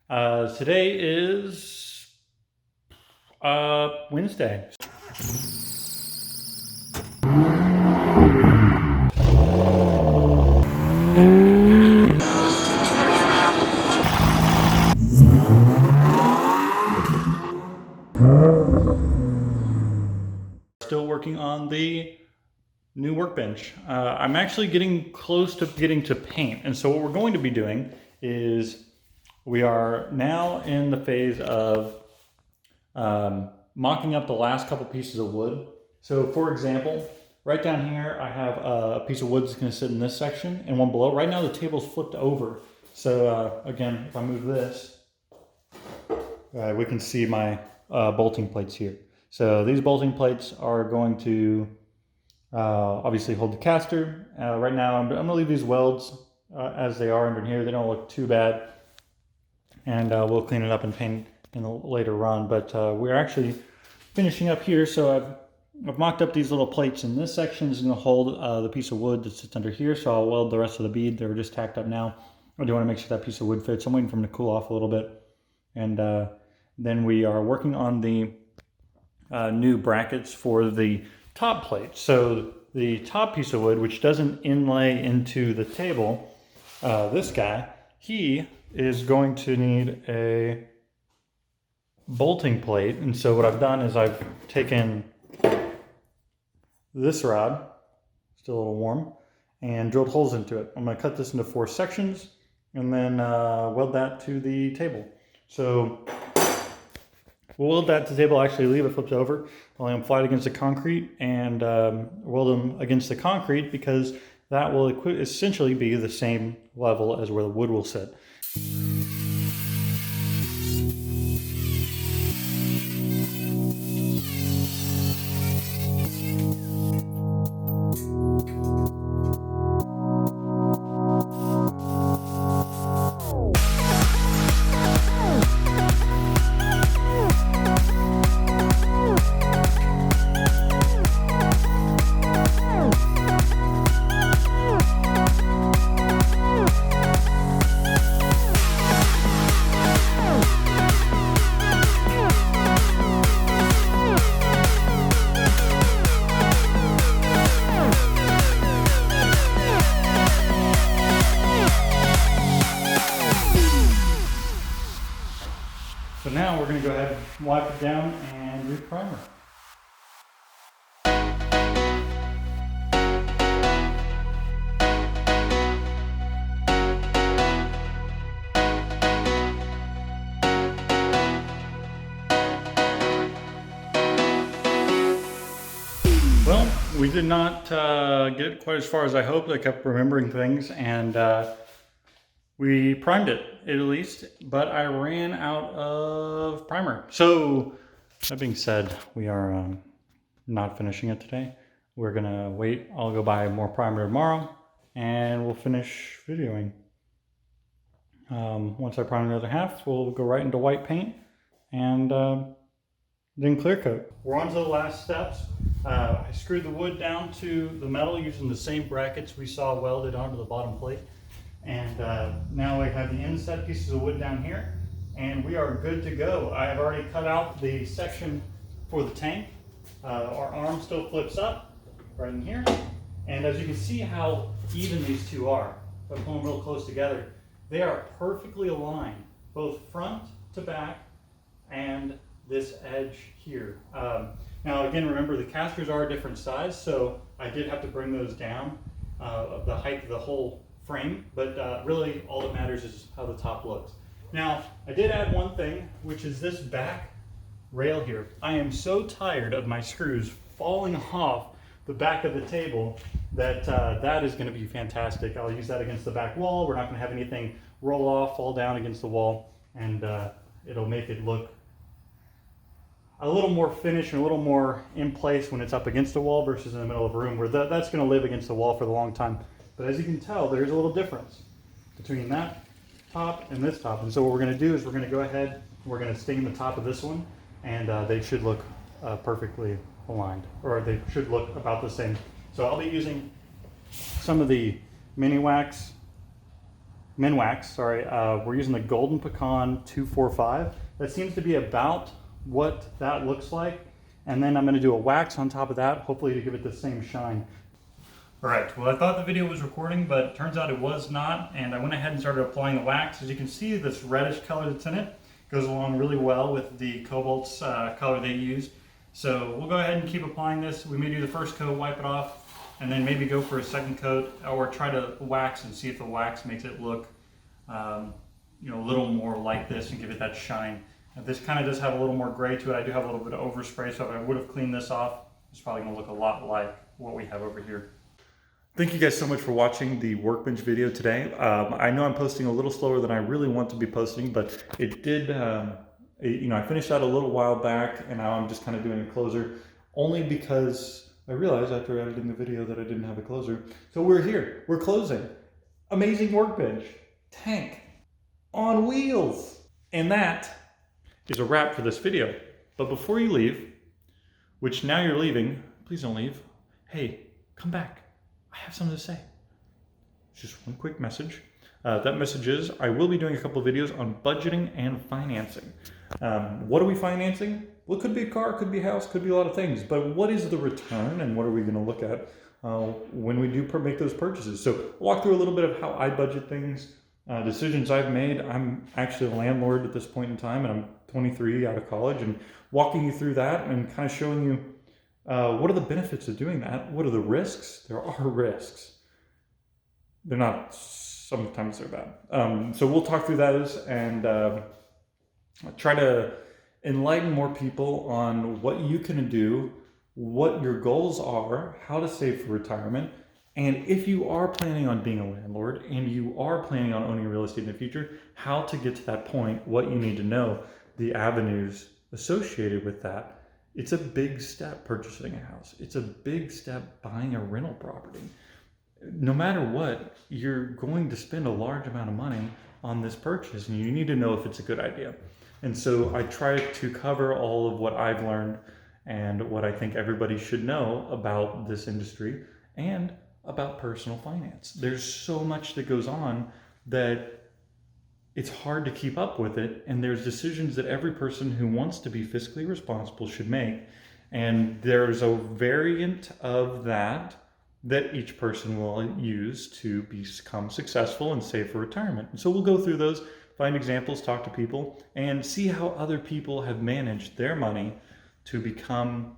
Today is Wednesday. Still working on the new workbench. I'm actually getting close to getting to paint, and so what we're going to be doing is we are now in the phase of mocking up the last couple pieces of wood. So for example, right down here I have a piece of wood that's going to sit in this section and one below. Right now the table's flipped over. So again, if I move this, we can see my bolting plates here. So these bolting plates are going to obviously hold the caster. Right now I'm going to leave these welds as they are under here. They don't look too bad. And we'll clean it up and paint in the later run. But we're actually finishing up here. So I've mocked up these little plates, and this section is going to hold the piece of wood that sits under here. So I'll weld the rest of the bead. They're just tacked up now. I do want to make sure that piece of wood fits. I'm waiting for them to cool off a little bit. And then we are working on the new brackets for the top plate. So the top piece of wood, which doesn't inlay into the table, this guy, he is going to need a bolting plate. And so what I've done is I've taken this rod, still a little warm, and drilled holes into it. I'm going to cut this into 4 sections and then weld that to the table. So we'll weld that to the table, actually leave it flipped over. I'll lay them flat against the concrete and weld them against the concrete, because that will essentially be the same level as where the wood will sit. So now we're going to go ahead and wipe it down and re-primer. Well, we did not get quite as far as I hoped. I kept remembering things, and we primed it at least, but I ran out of primer. So that being said, we are not finishing it today. We're gonna wait. I'll go buy more primer tomorrow and we'll finish videoing. Once I prime the other half, we'll go right into white paint and then clear coat. We're on to the last steps. I screwed the wood down to the metal using the same brackets we saw welded onto the bottom plate. And now we have the inset pieces of wood down here, and we are good to go. I have already cut out the section for the tank. Our arm still flips up right in here. And as you can see how even these two are, if I pull them real close together, they are perfectly aligned, both front to back and this edge here. Now again, remember the casters are a different size, so I did have to bring those down of the height of the whole frame, but really all that matters is how the top looks. Now, I did add one thing, which is this back rail here. I am so tired of my screws falling off the back of the table that that is going to be fantastic. I'll use that against the back wall. We're not going to have anything roll off, fall down against the wall, and it'll make it look a little more finished and a little more in place when it's up against the wall versus in the middle of a room, where that's going to live against the wall for the long time. But as you can tell, there's a little difference between that top and this top. And so what we're going to do is we're going to go ahead and we're going to stain the top of this one, and they should look perfectly aligned, or they should look about the same. So I'll be using some of the mini wax Minwax, sorry. We're using the Golden Pecan 245. That seems to be about what that looks like. And then I'm gonna do a wax on top of that, hopefully to give it the same shine. All right, well, I thought the video was recording, but it turns out it was not. And I went ahead and started applying the wax. As you can see, this reddish color that's in it goes along really well with the Cobalt's color they use. So we'll go ahead and keep applying this. We may do the first coat, wipe it off, and then maybe go for a second coat, or try to wax and see if the wax makes it look a little more like this and give it that shine. This kind of does have a little more gray to it. I do have a little bit of overspray, so if I would have cleaned this off, it's probably going to look a lot like what we have over here. Thank you guys so much for watching the Workbench video today. I know I'm posting a little slower than I really want to be posting, but it did, I finished that a little while back, and now I'm just kind of doing a closer, only because I realized after editing the video that I didn't have a closer. So we're here, we're closing. Amazing Workbench, tank, on wheels. And that is a wrap for this video. But before you leave, which now you're leaving, please don't leave. Hey, come back. I have something to say. Just one quick message. That message is, I will be doing a couple of videos on budgeting and financing. What are we financing? Well, it could be a car, could be a house, could be a lot of things. But what is the return, and what are we going to look at when we do make those purchases? So I'll walk through a little bit of how I budget things, decisions I've made. I'm actually a landlord at this point in time, and I'm 23 out of college, and walking you through that and kind of showing you what are the benefits of doing that? What are the risks? There are risks. They're not, sometimes they're bad. So we'll talk through those and try to enlighten more people on what you can do, what your goals are, how to save for retirement, and if you are planning on being a landlord and you are planning on owning real estate in the future, how to get to that point, what you need to know, the avenues associated with that. It's a big step purchasing a house. It's a big step buying a rental property. No matter what, you're going to spend a large amount of money on this purchase, and you need to know if it's a good idea. And so I try to cover all of what I've learned and what I think everybody should know about this industry and about personal finance. There's so much that goes on that it's hard to keep up with it, and there's decisions that every person who wants to be fiscally responsible should make. And there's a variant of that each person will use to become successful and save for retirement. And so we'll go through those, find examples, talk to people, and see how other people have managed their money to become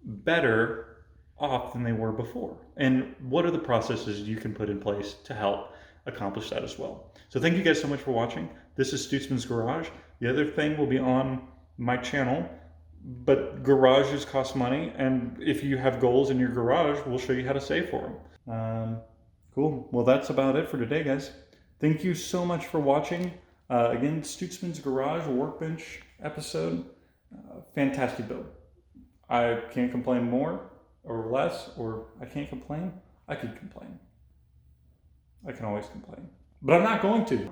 better off than they were before. And what are the processes you can put in place to help accomplish that as well. So thank you guys so much for watching. This is Stutzman's Garage. The other thing will be on my channel, but garages cost money, and if you have goals in your garage, we'll show you how to save for them. Cool. Well, that's about it for today, guys. Thank you so much for watching. Again, Stutzman's Garage Workbench episode. Fantastic build. I can't complain more or less, or I can't complain. I could complain. I can always complain, but I'm not going to.